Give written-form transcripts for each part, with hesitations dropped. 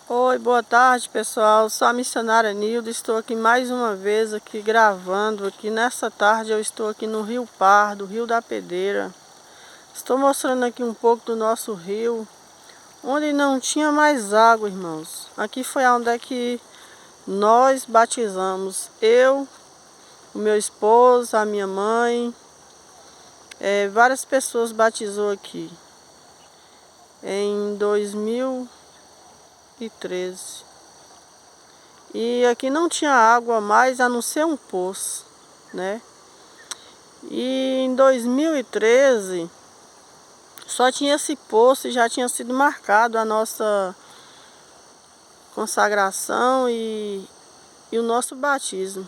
Oi, boa tarde pessoal, sou a missionária Nilda, estou aqui mais uma vez aqui gravando aqui nessa tarde. Eu estou aqui no Rio Pardo, Rio da Pedreira. Estou mostrando aqui um pouco do nosso rio, onde não tinha mais água, irmãos. Aqui foi onde é que nós batizamos, eu, o meu esposo, a minha mãe, várias pessoas batizou aqui em 2013. E aqui não tinha água mais a não ser um poço, né? E em 2013 só tinha esse poço e já tinha sido marcado a nossa consagração e o nosso batismo.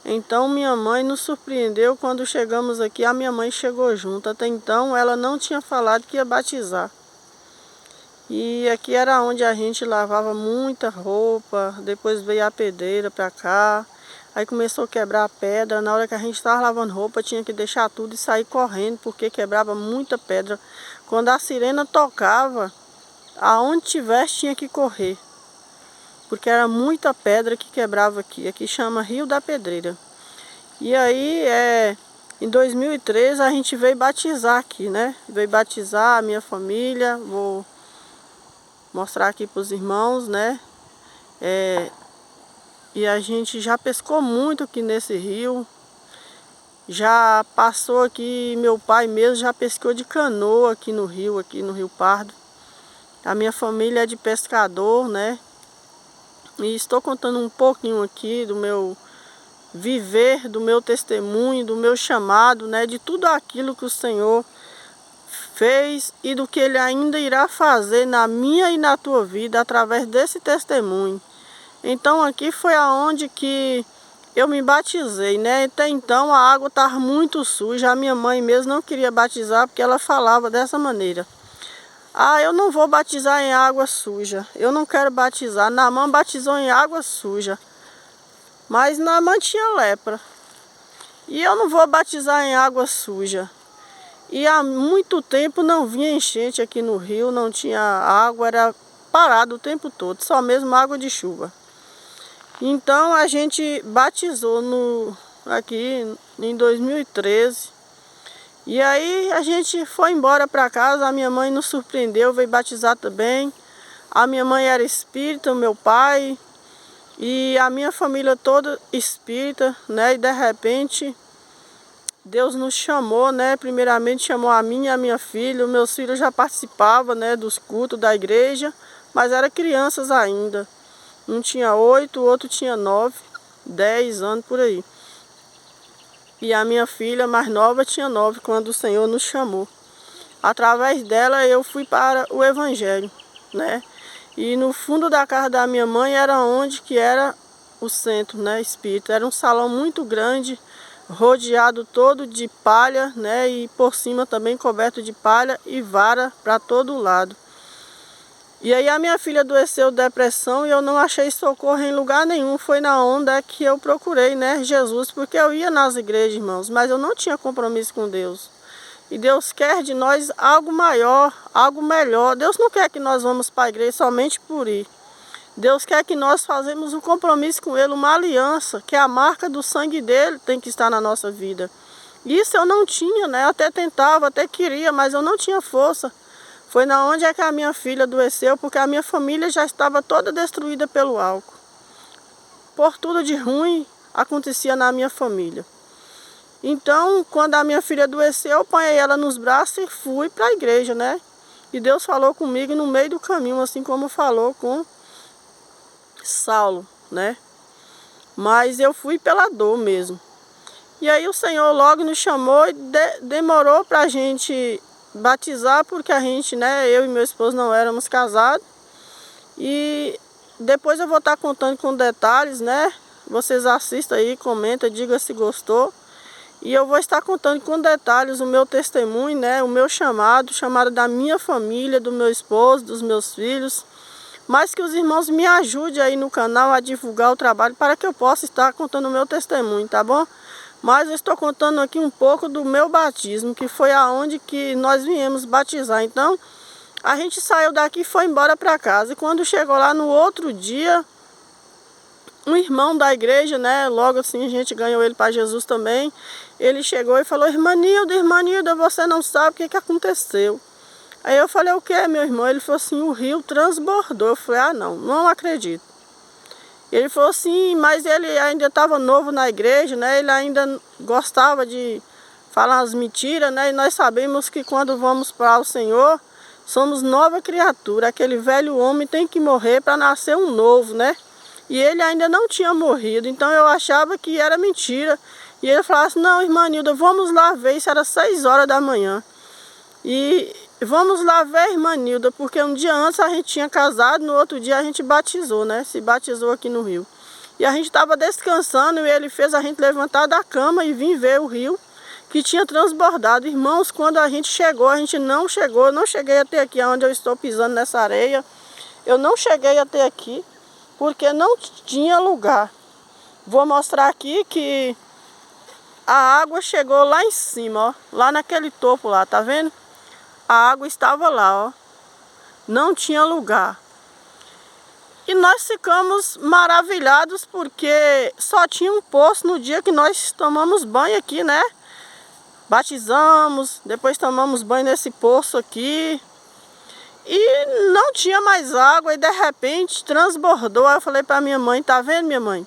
Então minha mãe nos surpreendeu quando chegamos aqui. A minha mãe chegou junto. Até então ela não tinha falado que ia batizar. E aqui era onde a gente lavava muita roupa. Depois veio a pedreira para cá. Aí começou a quebrar a pedra. Na hora que a gente estava lavando roupa, tinha que deixar tudo e sair correndo, porque quebrava muita pedra. Quando a sirena tocava, aonde tivesse tinha que correr, porque era muita pedra que quebrava aqui. Aqui chama Rio da Pedreira. E aí, em 2013 a gente veio batizar aqui, né? Veio batizar a minha família. Vou mostrar aqui para os irmãos, né? E a gente já pescou muito aqui nesse rio. Já passou aqui, meu pai mesmo já pescou de canoa aqui no Rio Pardo. A minha família é de pescador, né? E estou contando um pouquinho aqui do meu viver, do meu testemunho, do meu chamado, né? De tudo aquilo que o Senhor fez e do que Ele ainda irá fazer na minha e na tua vida através desse testemunho. Então aqui foi aonde que eu me batizei, né? Até então a água estava muito suja. A minha mãe mesmo não queria batizar porque ela falava dessa maneira: ah, eu não vou batizar em água suja. Eu não quero batizar. Naamã batizou em água suja, mas Naamã tinha lepra. E eu não vou batizar em água suja. E há muito tempo não vinha enchente aqui no rio, não tinha água, era parado o tempo todo, só mesmo água de chuva. Então a gente batizou aqui em 2013. E aí a gente foi embora para casa. A minha mãe nos surpreendeu, veio batizar também. A minha mãe era espírita, o meu pai e a minha família toda espírita, né? E de repente Deus nos chamou, né? Primeiramente chamou a mim e a minha filha. Os meus filhos já participavam, né, dos cultos da igreja, mas eram crianças ainda. Um tinha 8, o outro tinha 9, 10 anos por aí. E a minha filha mais nova tinha 9 quando o Senhor nos chamou. Através dela eu fui para o Evangelho, né? E no fundo da casa da minha mãe era onde que era o centro, né, espírita. Era um salão muito grande, rodeado todo de palha, né? E por cima também coberto de palha e vara para todo lado. E aí a minha filha adoeceu de depressão e eu não achei socorro em lugar nenhum. Foi na onda que eu procurei, né, Jesus, porque eu ia nas igrejas, irmãos, mas eu não tinha compromisso com Deus. E Deus quer de nós algo maior, algo melhor. Deus não quer que nós vamos para a igreja somente por ir. Deus quer que nós façamos um compromisso com Ele, uma aliança, que a marca do sangue dele tem que estar na nossa vida. Isso eu não tinha, né? Eu até tentava, até queria, mas eu não tinha força. Foi na onde é que a minha filha adoeceu, porque a minha família já estava toda destruída pelo álcool. Por tudo de ruim acontecia na minha família. Então, quando a minha filha adoeceu, eu apanhei ela nos braços e fui para a igreja, né? E Deus falou comigo no meio do caminho, assim como falou com Saulo, né? Mas eu fui pela dor mesmo. E aí o Senhor logo nos chamou e demorou para a gente batizar, porque a gente, né, eu e meu esposo não éramos casados. E depois eu vou estar contando com detalhes, né? Vocês assistam aí, comentem, digam se gostou. E eu vou estar contando com detalhes o meu testemunho, né? O meu chamado da minha família, do meu esposo, dos meus filhos. Mas que os irmãos me ajudem aí no canal a divulgar o trabalho para que eu possa estar contando o meu testemunho, tá bom? Mas eu estou contando aqui um pouco do meu batismo, que foi aonde que nós viemos batizar. Então, A gente saiu daqui e foi embora para casa. E quando chegou lá no outro dia, um irmão da igreja, né? Logo assim a gente ganhou ele para Jesus também. Ele chegou e falou: irmã Nilda, você não sabe o que aconteceu. Aí eu falei: o que, meu irmão? Ele falou assim: o rio transbordou. Eu falei: ah, não acredito. Ele falou assim: mas ele ainda estava novo na igreja, né? Ele ainda gostava de falar as mentiras, né? E nós sabemos que quando vamos para o Senhor, somos nova criatura. Aquele velho homem tem que morrer para nascer um novo, né? E ele ainda não tinha morrido, então eu achava que era mentira. E ele falava assim: não, irmã Nilda, vamos lá ver. Isso era 6 horas da manhã. E vamos lá ver, irmã Nilda, porque um dia antes a gente tinha casado, no outro dia a gente batizou, né? Se batizou aqui no rio. E a gente estava descansando e ele fez a gente levantar da cama e vir ver o rio que tinha transbordado. Irmãos, quando a gente chegou, a gente não chegou, não cheguei até aqui onde eu estou pisando nessa areia. Eu não cheguei até aqui porque não tinha lugar. Vou mostrar aqui que a água chegou lá em cima, ó, lá naquele topo lá, tá vendo? A água estava lá, ó. Não tinha lugar. E nós ficamos maravilhados porque só tinha um poço no dia que nós tomamos banho aqui, né? Batizamos, depois tomamos banho nesse poço aqui. E não tinha mais água e de repente transbordou. Aí eu falei para minha mãe: tá vendo, minha mãe?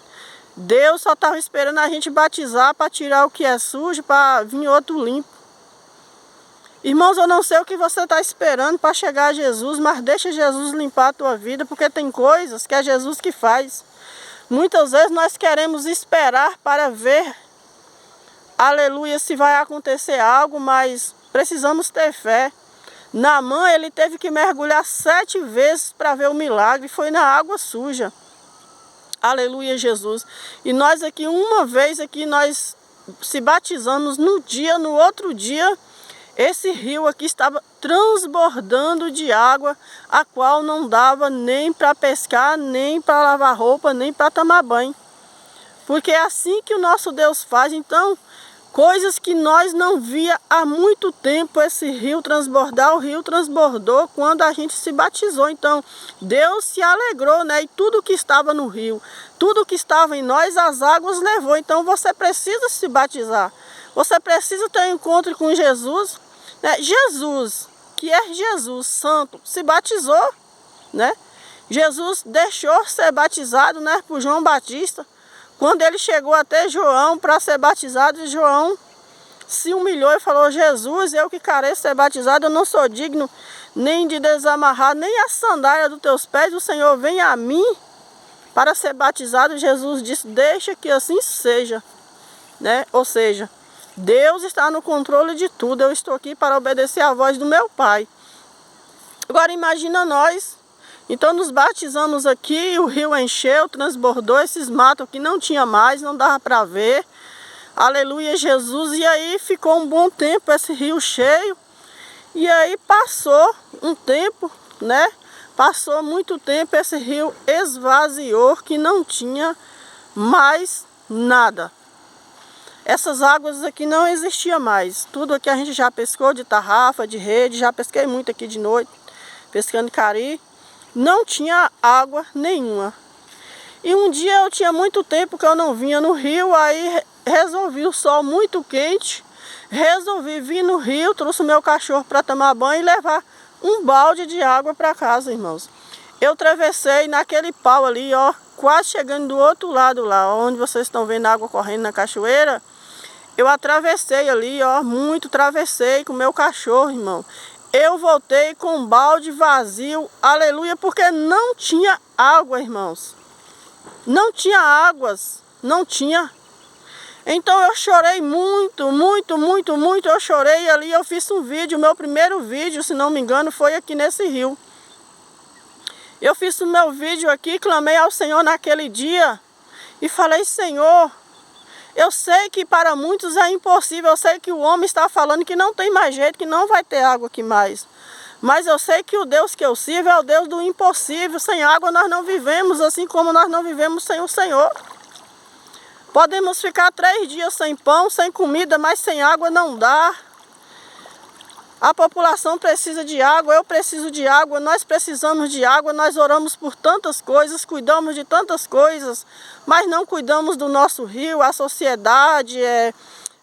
Deus só estava esperando a gente batizar para tirar o que é sujo, para vir outro limpo. Irmãos, eu não sei o que você está esperando para chegar a Jesus, mas deixa Jesus limpar a tua vida, porque tem coisas que é Jesus que faz. Muitas vezes nós queremos esperar para ver, aleluia, se vai acontecer algo, mas precisamos ter fé. Naamã, ele teve que mergulhar 7 vezes para ver o milagre, foi na água suja. Aleluia, Jesus. E nós aqui, uma vez aqui, nós se batizamos no dia, no outro dia, esse rio aqui estava transbordando de água, a qual não dava nem para pescar, nem para lavar roupa, nem para tomar banho. Porque é assim que o nosso Deus faz. Então, coisas que nós não via há muito tempo, esse rio transbordar, o rio transbordou quando a gente se batizou. Então, Deus se alegrou, né? E tudo que estava no rio, tudo que estava em nós, as águas levou. Então, você precisa se batizar. Você precisa ter um encontro com Jesus, né? Jesus, que é Jesus Santo, se batizou, né? Jesus deixou ser batizado, né, por João Batista. Quando ele chegou até João para ser batizado, João se humilhou e falou: Jesus, eu que careço ser batizado, eu não sou digno nem de desamarrar nem a sandália dos teus pés, o Senhor vem a mim para ser batizado. Jesus disse: deixa que assim seja, né? Ou seja, Deus está no controle de tudo, eu estou aqui para obedecer à voz do meu Pai. Agora imagina nós. Então nos batizamos aqui, o rio encheu, transbordou, esses matos aqui não tinha mais, não dava para ver. Aleluia, Jesus. E aí ficou um bom tempo esse rio cheio. E aí passou um tempo, né? Passou muito tempo, esse rio esvaziou, que não tinha mais nada. Essas águas aqui não existiam mais. Tudo aqui a gente já pescou de tarrafa, de rede, já pesquei muito aqui de noite, pescando cari. Não tinha água nenhuma. E um dia eu tinha muito tempo que eu não vinha no rio, aí resolvi, o sol muito quente, resolvi vir no rio, trouxe o meu cachorro para tomar banho e levar um balde de água para casa, irmãos. Eu atravessei naquele pau ali, ó, quase chegando do outro lado lá, onde vocês estão vendo a água correndo na cachoeira. Eu atravessei ali, ó, muito atravessei com o meu cachorro, irmão. Eu voltei com um balde vazio, aleluia, porque não tinha água, irmãos. Não tinha águas, não tinha. Então eu chorei muito, eu chorei ali, eu fiz um vídeo, meu primeiro vídeo, se não me engano, foi aqui nesse rio. Eu fiz o meu vídeo aqui, clamei ao Senhor naquele dia e falei: Senhor, eu sei que para muitos é impossível, eu sei que o homem está falando que não tem mais jeito, que não vai ter água aqui mais. Mas eu sei que o Deus que eu sirvo é o Deus do impossível. Sem água nós não vivemos, assim como nós não vivemos sem o Senhor. Podemos ficar 3 dias sem pão, sem comida, mas sem água não dá. A população precisa de água, eu preciso de água, nós precisamos de água, nós oramos por tantas coisas, cuidamos de tantas coisas, mas não cuidamos do nosso rio, a sociedade,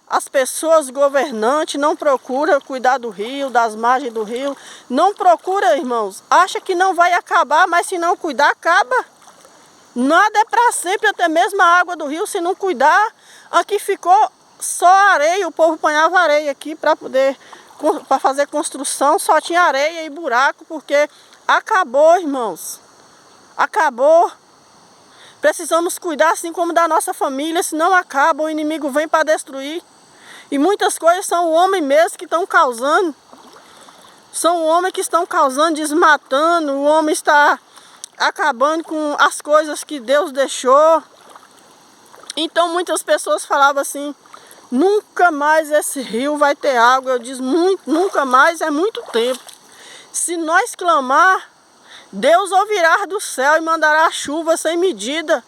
as pessoas governantes não procuram cuidar do rio, das margens do rio, não procura, irmãos, acha que não vai acabar, mas se não cuidar, acaba. Nada é para sempre, até mesmo a água do rio, se não cuidar, aqui ficou só areia, o povo ponhava areia aqui para fazer construção, só tinha areia e buraco, porque acabou, irmãos, acabou. Precisamos cuidar assim como da nossa família, senão acaba, o inimigo vem para destruir. E muitas coisas são o homem mesmo que estão causando, são o homem que estão causando, desmatando, o homem está acabando com as coisas que Deus deixou. Então muitas pessoas falavam assim, nunca mais esse rio vai ter água. Eu disse, nunca mais é muito tempo. Se nós clamar, Deus ouvirá do céu e mandará chuva sem medida.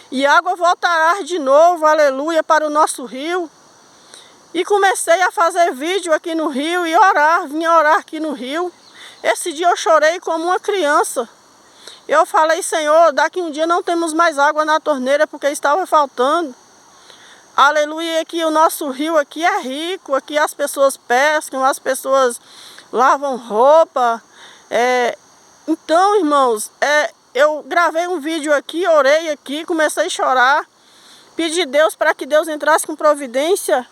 E água voltará de novo, aleluia, para o nosso rio. E comecei a fazer vídeo aqui no rio e orar, vinha orar aqui no rio. Esse dia eu chorei como uma criança. Eu falei, Senhor, daqui um dia não temos mais água na torneira porque estava faltando. Aleluia, que o nosso rio aqui é rico, aqui as pessoas pescam, as pessoas lavam roupa. Então, irmãos, eu gravei um vídeo aqui, orei aqui, comecei a chorar, pedi a Deus para que Deus entrasse com providência.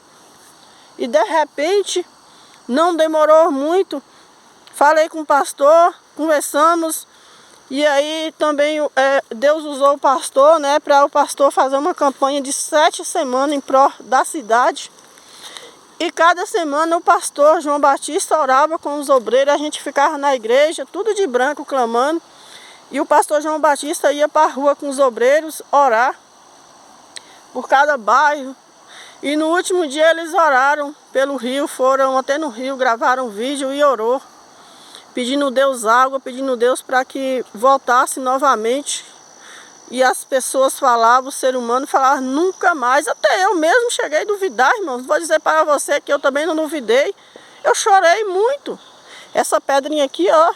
E de repente, não demorou muito, falei com o pastor, conversamos. E aí também Deus usou o pastor, né, para o pastor fazer uma campanha de 7 semanas em prol da cidade. E cada semana o pastor João Batista orava com os obreiros, a gente ficava na igreja, tudo de branco, clamando. E o pastor João Batista ia para a rua com os obreiros orar por cada bairro. E no último dia eles oraram pelo rio, foram até no rio, gravaram vídeo e orou. Pedindo Deus água, pedindo Deus para que voltasse novamente. E as pessoas falavam, o ser humano falava nunca mais. Até eu mesmo cheguei a duvidar, irmãos. Vou dizer para você que eu também não duvidei. Eu chorei muito. Essa pedrinha aqui, ó,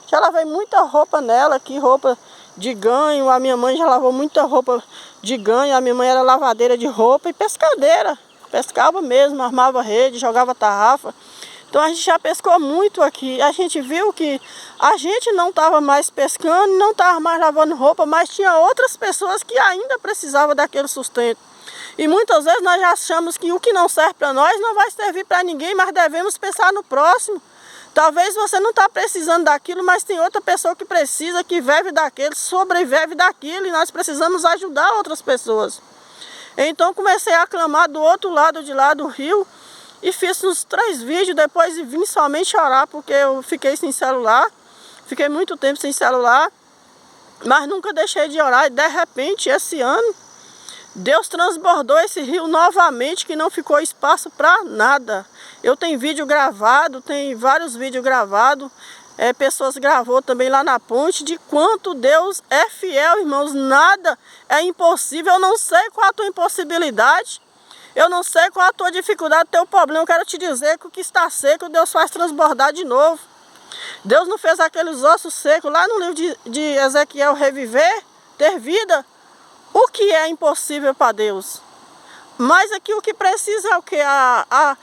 já lavei muita roupa nela aqui, roupa de ganho. A minha mãe já lavou muita roupa de ganho. A minha mãe era lavadeira de roupa e pescadeira. Pescava mesmo, armava rede, jogava tarrafa. Então a gente já pescou muito aqui. A gente viu que a gente não estava mais pescando, não estava mais lavando roupa, mas tinha outras pessoas que ainda precisavam daquele sustento. E muitas vezes nós já achamos que o que não serve para nós não vai servir para ninguém, mas devemos pensar no próximo. Talvez você não está precisando daquilo, mas tem outra pessoa que precisa, que vive daquilo, sobrevive daquilo, e nós precisamos ajudar outras pessoas. Então comecei a clamar do outro lado de lá do rio, e fiz uns 3 vídeos, depois vim somente orar, porque eu fiquei sem celular. Fiquei muito tempo sem celular, mas nunca deixei de orar. E de repente, esse ano, Deus transbordou esse rio novamente, que não ficou espaço para nada. Eu tenho vídeo gravado, tem vários vídeos gravados. Pessoas gravou também lá na ponte, de quanto Deus é fiel, irmãos. Nada é impossível. Eu não sei qual a tua impossibilidade. Eu não sei qual a tua dificuldade, teu problema. Eu quero te dizer que o que está seco, Deus faz transbordar de novo. Deus não fez aqueles ossos secos lá no livro de Ezequiel reviver, ter vida. O que é impossível para Deus? Mas aqui o que precisa é o que? A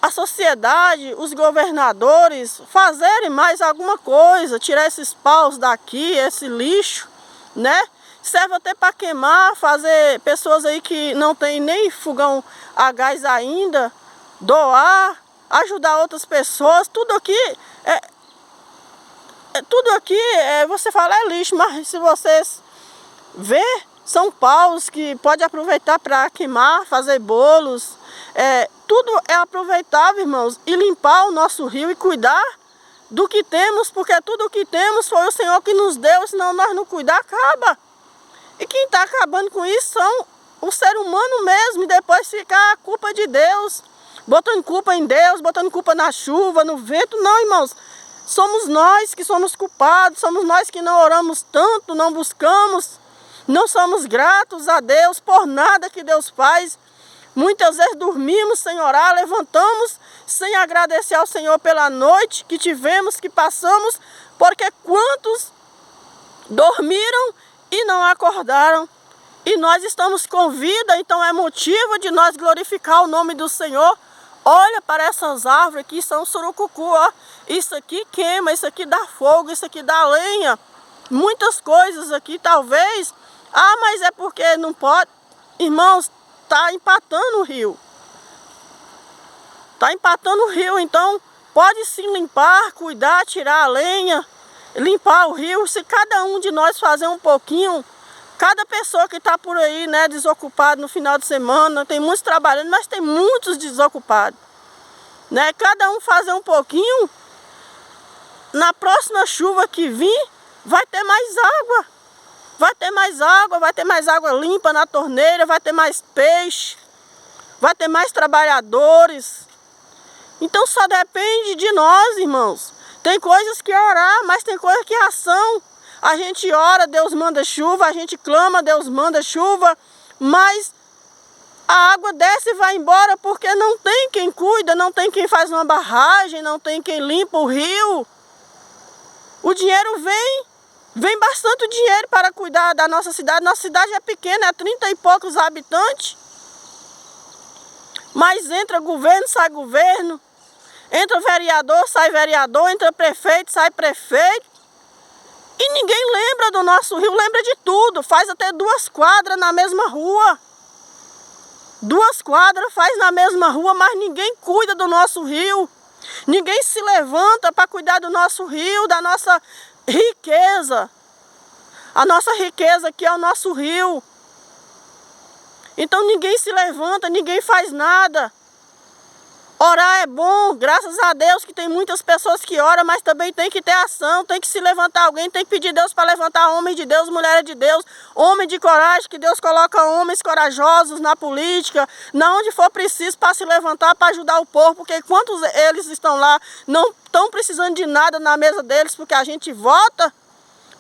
sociedade, os governadores fazerem mais alguma coisa, tirar esses paus daqui, esse lixo, né? Serve até para queimar, fazer pessoas aí que não tem nem fogão a gás ainda, doar, ajudar outras pessoas. Tudo aqui você fala é lixo, mas se vocês ver, são paus que pode aproveitar para queimar, fazer bolos. Tudo é aproveitável, irmãos, e limpar o nosso rio e cuidar do que temos, porque tudo o que temos foi o Senhor que nos deu, senão nós não cuidar, acaba. E quem está acabando com isso são o ser humano mesmo, e depois fica a culpa de Deus, botando culpa em Deus, botando culpa na chuva, no vento. Não, irmãos, somos nós que somos culpados, somos nós que não oramos tanto, não buscamos, não somos gratos a Deus por nada que Deus faz. Muitas vezes dormimos sem orar, levantamos sem agradecer ao Senhor pela noite que tivemos, que passamos, porque quantos dormiram e não acordaram? E nós estamos com vida, então é motivo de nós glorificar o nome do Senhor. Olha para essas árvores aqui, são surucucu, ó. Isso aqui queima, isso aqui dá fogo, isso aqui dá lenha. Muitas coisas aqui, talvez. Ah, mas é porque não pode. Irmãos, está empatando o rio. Está empatando o rio, então pode se limpar, cuidar, tirar a lenha, limpar o rio. Se cada um de nós fazer um pouquinho, cada pessoa que está por aí, né, desocupado no final de semana, tem muitos trabalhando, mas tem muitos desocupados, né? Cada um fazer um pouquinho, na próxima chuva que vir, vai ter mais água. Vai ter mais água, vai ter mais água limpa na torneira, vai ter mais peixe, vai ter mais trabalhadores. Então só depende de nós, irmãos. Tem coisas que é orar, mas tem coisas que é ação. A gente ora, Deus manda chuva, a gente clama, Deus manda chuva, mas a água desce e vai embora porque não tem quem cuida, não tem quem faz uma barragem, não tem quem limpa o rio. O dinheiro vem bastante dinheiro para cuidar da nossa cidade. Nossa cidade é pequena, é 30 e poucos habitantes. Mas entra governo, sai governo. Entra vereador, sai vereador. Entra prefeito, sai prefeito. E ninguém lembra do nosso rio, lembra de tudo. Faz até 2 quadras na mesma rua. 2 quadras faz na mesma rua, mas ninguém cuida do nosso rio. Ninguém se levanta para cuidar do nosso rio, da nossa riqueza. A nossa riqueza que é o nosso rio. Então ninguém se levanta, ninguém faz nada. Orar é bom, graças a Deus que tem muitas pessoas que oram, mas também tem que ter ação, tem que se levantar alguém, tem que pedir Deus para levantar homens de Deus, mulheres de Deus, homens de coragem, que Deus coloca homens corajosos na política, na onde for preciso para se levantar, para ajudar o povo, porque quantos eles estão lá, não estão precisando de nada na mesa deles, porque a gente vota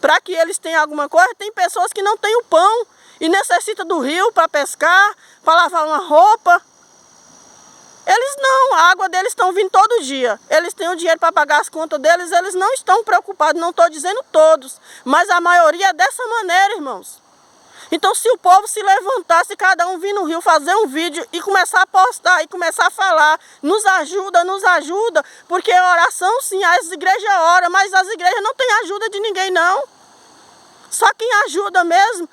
para que eles tenham alguma coisa. Tem pessoas que não têm o pão e necessitam do rio para pescar, para lavar uma roupa. Eles não, a água deles estão vindo todo dia. Eles têm o dinheiro para pagar as contas deles, eles não estão preocupados, não estou dizendo todos, mas a maioria é dessa maneira, irmãos. Então se o povo se levantar, se cada um vir no rio fazer um vídeo e começar a postar e começar a falar, nos ajuda, porque oração sim, as igrejas oram, mas as igrejas não têm ajuda de ninguém não. Só quem ajuda mesmo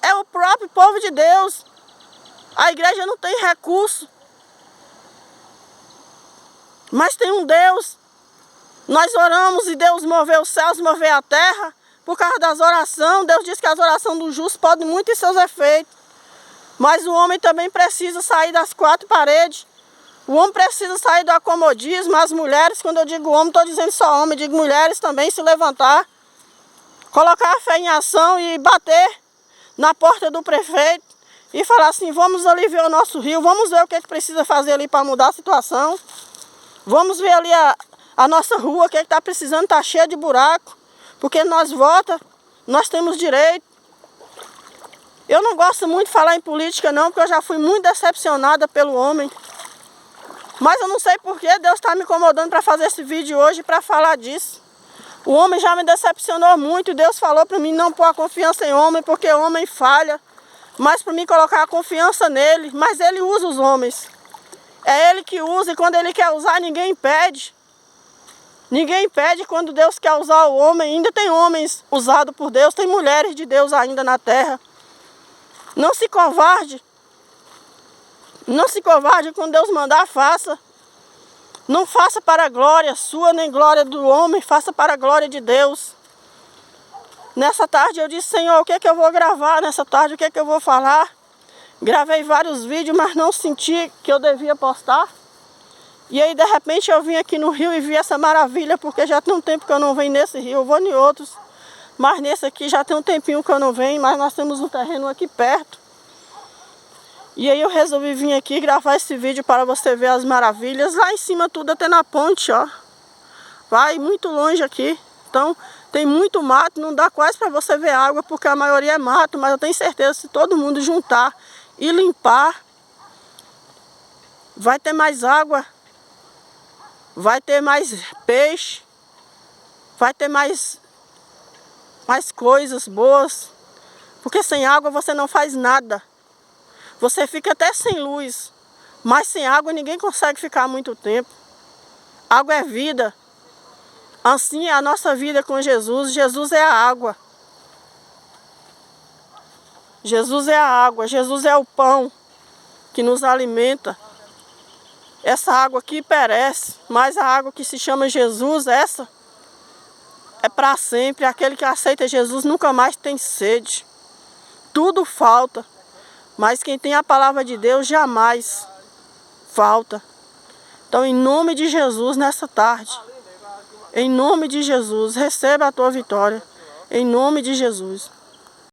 é o próprio povo de Deus. A igreja não tem recurso. Mas tem um Deus, nós oramos e Deus moveu os céus, moveu a terra, por causa das orações. Deus diz que as orações do justo podem muito ter seus efeitos, mas o homem também precisa sair das 4 paredes, o homem precisa sair do acomodismo. As mulheres, quando eu digo homem, estou dizendo só homem, digo mulheres também, se levantar, colocar a fé em ação e bater na porta do prefeito e falar assim: vamos ali ver o nosso rio, vamos ver o que é que precisa fazer ali para mudar a situação. Vamos ver ali a nossa rua, o que está precisando, está cheia de buraco. Porque nós votamos, nós temos direito. Eu não gosto muito de falar em política não, porque eu já fui muito decepcionada pelo homem. Mas eu não sei por que Deus está me incomodando para fazer esse vídeo hoje, para falar disso. O homem já me decepcionou muito, e Deus falou para mim não pôr a confiança em homem, porque homem falha. Mas para mim colocar a confiança nele, mas ele usa os homens. É ele que usa, e quando ele quer usar, ninguém impede. Ninguém impede quando Deus quer usar o homem. Ainda tem homens usados por Deus, tem mulheres de Deus ainda na terra. Não se covarde. Não se covarde, quando Deus mandar, faça. Não faça para a glória sua, nem glória do homem, faça para a glória de Deus. Nessa tarde eu disse: Senhor, o que é que eu vou gravar nessa tarde, o que é que eu vou falar? Gravei vários vídeos, mas não senti que eu devia postar. E aí de repente eu vim aqui no rio e vi essa maravilha, porque já tem um tempo que eu não venho nesse rio. Eu vou em outros, mas nesse aqui já tem um tempinho que eu não venho, mas nós temos um terreno aqui perto. E aí eu resolvi vir aqui gravar esse vídeo para você ver as maravilhas. Lá em cima tudo até na ponte, ó. Vai muito longe aqui. Então tem muito mato, não dá quase para você ver água, porque a maioria é mato. Mas eu tenho certeza, se todo mundo juntar e limpar, vai ter mais água, vai ter mais peixe, vai ter mais coisas boas. Porque sem água você não faz nada. Você fica até sem luz, mas sem água ninguém consegue ficar muito tempo. Água é vida. Assim é a nossa vida com Jesus. Jesus é a água. Jesus é a água. Jesus é o pão que nos alimenta. Essa água aqui perece, mas a água que se chama Jesus, essa é para sempre. Aquele que aceita Jesus nunca mais tem sede. Tudo falta, mas quem tem a palavra de Deus jamais falta. Então, em nome de Jesus, nessa tarde, em nome de Jesus, receba a tua vitória. Em nome de Jesus.